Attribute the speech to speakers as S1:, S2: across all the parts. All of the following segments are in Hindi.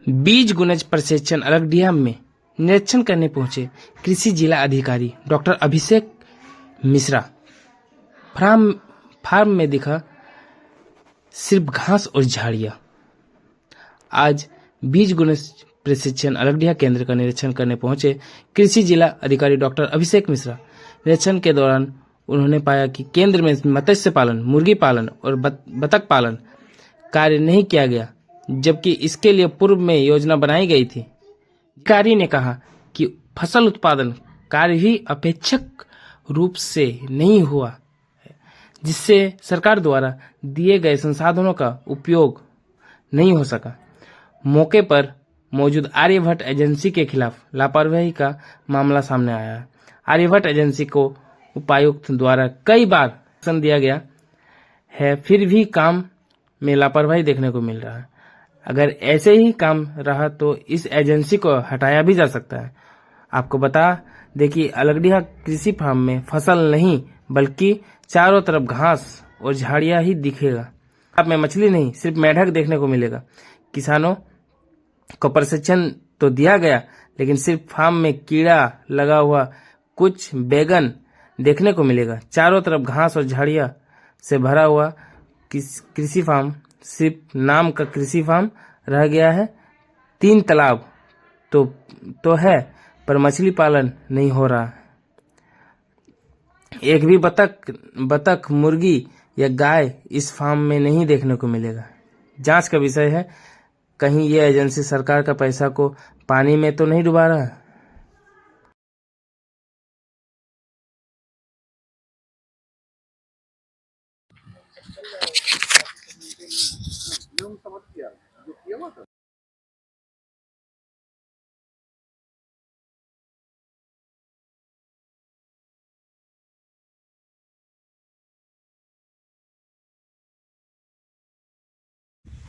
S1: बीज गुणज प्रशिक्षण अरगडिया में निरीक्षण करने पहुंचे कृषि जिला अधिकारी डॉक्टर अभिषेक मिश्रा। फार्म में दिखा सिर्फ घास और झाड़ियां। आज बीज गुणज प्रशिक्षण अरगडिया केंद्र का निरीक्षण करने पहुंचे कृषि जिला अधिकारी डॉक्टर अभिषेक मिश्रा। निरीक्षण के दौरान उन्होंने पाया कि केंद्र में मत्स्य पालन, मुर्गी पालन और बतख पालन कार्य नहीं किया गया, जबकि इसके लिए पूर्व में योजना बनाई गई थी। अधिकारी ने कहा कि फसल उत्पादन कार्य भी अपेक्षक रूप से नहीं हुआ, जिससे सरकार द्वारा दिए गए संसाधनों का उपयोग नहीं हो सका। मौके पर मौजूद आर्यभट्ट एजेंसी के खिलाफ लापरवाही का मामला सामने आया है। आर्यभट्ट एजेंसी को उपायुक्त द्वारा कई बार आश्वासन दिया गया है, फिर भी काम में लापरवाही देखने को मिल रहा है। अगर ऐसे ही काम रहा तो इस एजेंसी को हटाया भी जा सकता है। आपको बता दें कि अरगडिया कृषि फार्म में फसल नहीं बल्कि चारों तरफ घास और झाड़ियां ही दिखेगा। अब में मछली नहीं, सिर्फ मेढक देखने को मिलेगा। किसानों को प्रशिक्षण तो दिया गया, लेकिन सिर्फ फार्म में कीड़ा लगा हुआ कुछ बैगन देखने को मिलेगा। चारों तरफ घास और झाड़ियां से भरा हुआ कृषि फार्म सिर्फ नाम का कृषि फार्म रह गया है। 3 तालाब तो है, पर मछली पालन नहीं हो रहा। एक भी बतख, मुर्गी या गाय इस फार्म में नहीं देखने को मिलेगा। जांच का विषय है, कहीं ये एजेंसी सरकार का पैसा को पानी में तो नहीं डुबा रहा है।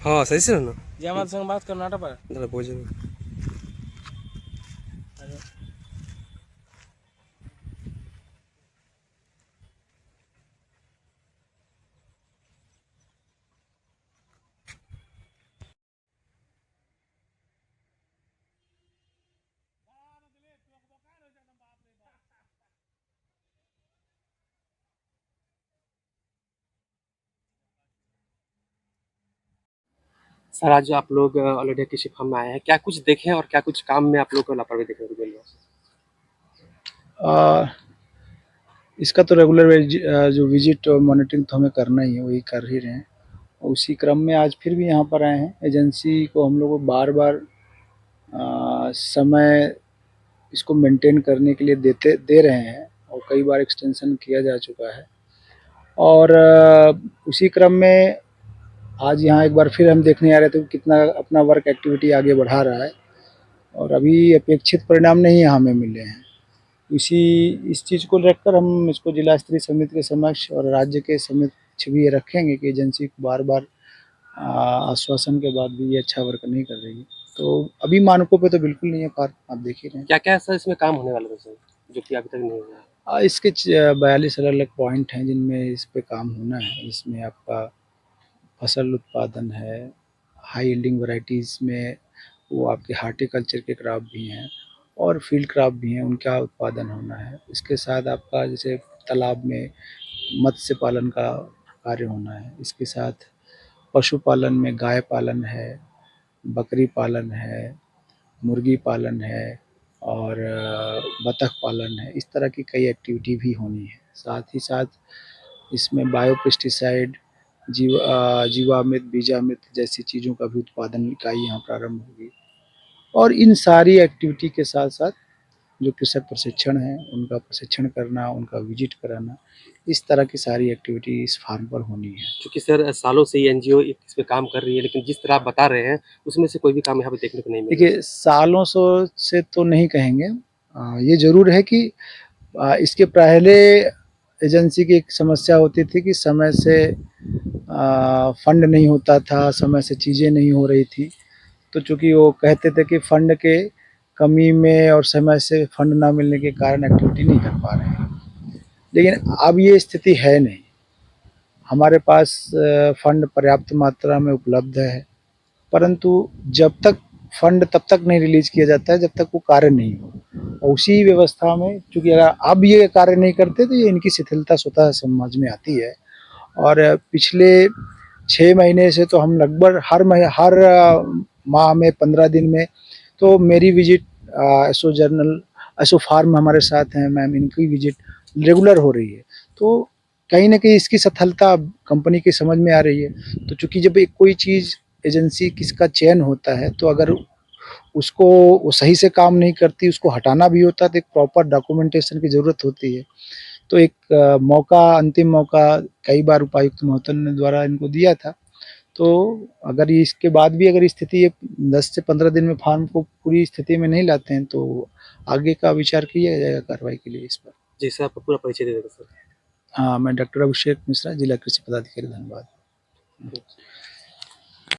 S2: हाँ सही से ना
S1: जे हमारे संग बात करना पर
S2: जरा बोझ सर, आज आप लोग ऑलरेडी कृषि फार्म में आए हैं, क्या कुछ देखे और क्या कुछ काम में आप लोग को लापरवाही देखने को मिल रहा है?
S3: इसका तो रेगुलर जो विजिट और मॉनिटरिंग तो हमें करना ही है, वही कर ही रहे हैं। और उसी क्रम में आज फिर भी यहाँ पर आए हैं। एजेंसी को हम लोग बार बार समय इसको मेंटेन करने के लिए दे रहे हैं और कई बार एक्सटेंशन किया जा चुका है। और उसी क्रम में आज यहाँ एक बार फिर हम देखने आ रहे थे कि कितना अपना वर्क एक्टिविटी आगे बढ़ा रहा है और अभी अपेक्षित परिणाम नहीं यहाँ हमें मिले हैं। इस चीज़ को रखकर हम इसको जिला स्तरीय समिति के समक्ष और राज्य के समक्ष भी ये रखेंगे कि एजेंसी बार बार आश्वासन के बाद भी ये अच्छा वर्क नहीं कर रही है। तो अभी मानकों पे तो बिल्कुल नहीं है फार्म, आप देख ही रहे हैं।
S2: क्या क्या सर इसमें काम होने वाला है सर, जो कि अभी तक नहीं हुआ?
S3: इसके 42 अलग-अलग पॉइंट हैं जिनमें इस पे काम होना है। इसमें आपका फसल उत्पादन है, हाई यील्डिंग वैराइटीज़ में वो आपके हार्टिकल्चर के क्रॉप भी हैं और फील्ड क्रॉप भी हैं, उनका उत्पादन होना है। इसके साथ आपका जैसे तालाब में मत्स्य पालन का कार्य होना है। इसके साथ पशुपालन में गाय पालन है, बकरी पालन है, मुर्गी पालन है और बतख पालन है। इस तरह की कई एक्टिविटी भी होनी है। साथ ही साथ इसमें बायोपेस्टिसाइड, जीवामृत, बीजामृत जैसी चीज़ों का भी उत्पादन इकाई यहाँ प्रारंभ होगी। और इन सारी एक्टिविटी के साथ साथ जो कृषक प्रशिक्षण है, उनका प्रशिक्षण करना, उनका विजिट कराना, इस तरह की सारी एक्टिविटी इस फार्म पर होनी है।
S2: क्योंकि सर सालों से ये एनजीओ इस पे काम कर रही है, लेकिन जिस तरह आप बता रहे हैं उसमें से कोई भी काम यहाँ पे देखने को नहीं मिल रहा।
S3: देखिए, सालों से तो नहीं कहेंगे। ये ज़रूर है कि इसके पहले एजेंसी की एक समस्या होती थी कि समय से फंड नहीं होता था, समय से चीज़ें नहीं हो रही थी। तो चूँकि वो कहते थे कि फंड के कमी में और समय से फंड ना मिलने के कारण एक्टिविटी नहीं कर पा रहे हैं। लेकिन अब ये स्थिति है नहीं। हमारे पास फंड पर्याप्त मात्रा में उपलब्ध है, परंतु जब तक फंड तब तक नहीं रिलीज किया जाता है जब तक वो कार्य नहीं हो। और उसी व्यवस्था में चूंकि अगर अब ये कार्य नहीं करते तो ये इनकी शिथिलता स्वतः समझ में आती है। और पिछले 6 महीने से तो हम लगभग हर माह में 15 दिन में तो मेरी visit SO journal SO farm हमारे साथ हैं मैम, इनकी विजिट रेगुलर हो रही है। तो कहीं ना कहीं इसकी सफलता कंपनी की समझ में आ रही है। तो चूंकि जब एक कोई चीज़ एजेंसी किसका चयन होता है तो अगर उसको वो सही से काम नहीं करती, उसको हटाना भी होता है तो एक प्रॉपर डॉक्यूमेंटेशन की ज़रूरत होती है। तो एक अंतिम मौका कई बार उपायुक्त महोदय ने द्वारा इनको दिया था। तो अगर ये इसके बाद भी अगर स्थिति ये 10 से 15 दिन में फार्म को पूरी स्थिति में नहीं लाते हैं तो आगे का विचार किया जाएगा कार्रवाई के लिए इस पर।
S2: जी सर, आपका पूरा परिचय दे देगा सर।
S3: हाँ, मैं डॉक्टर अभिषेक मिश्रा, जिला कृषि पदाधिकारी, धनबाद।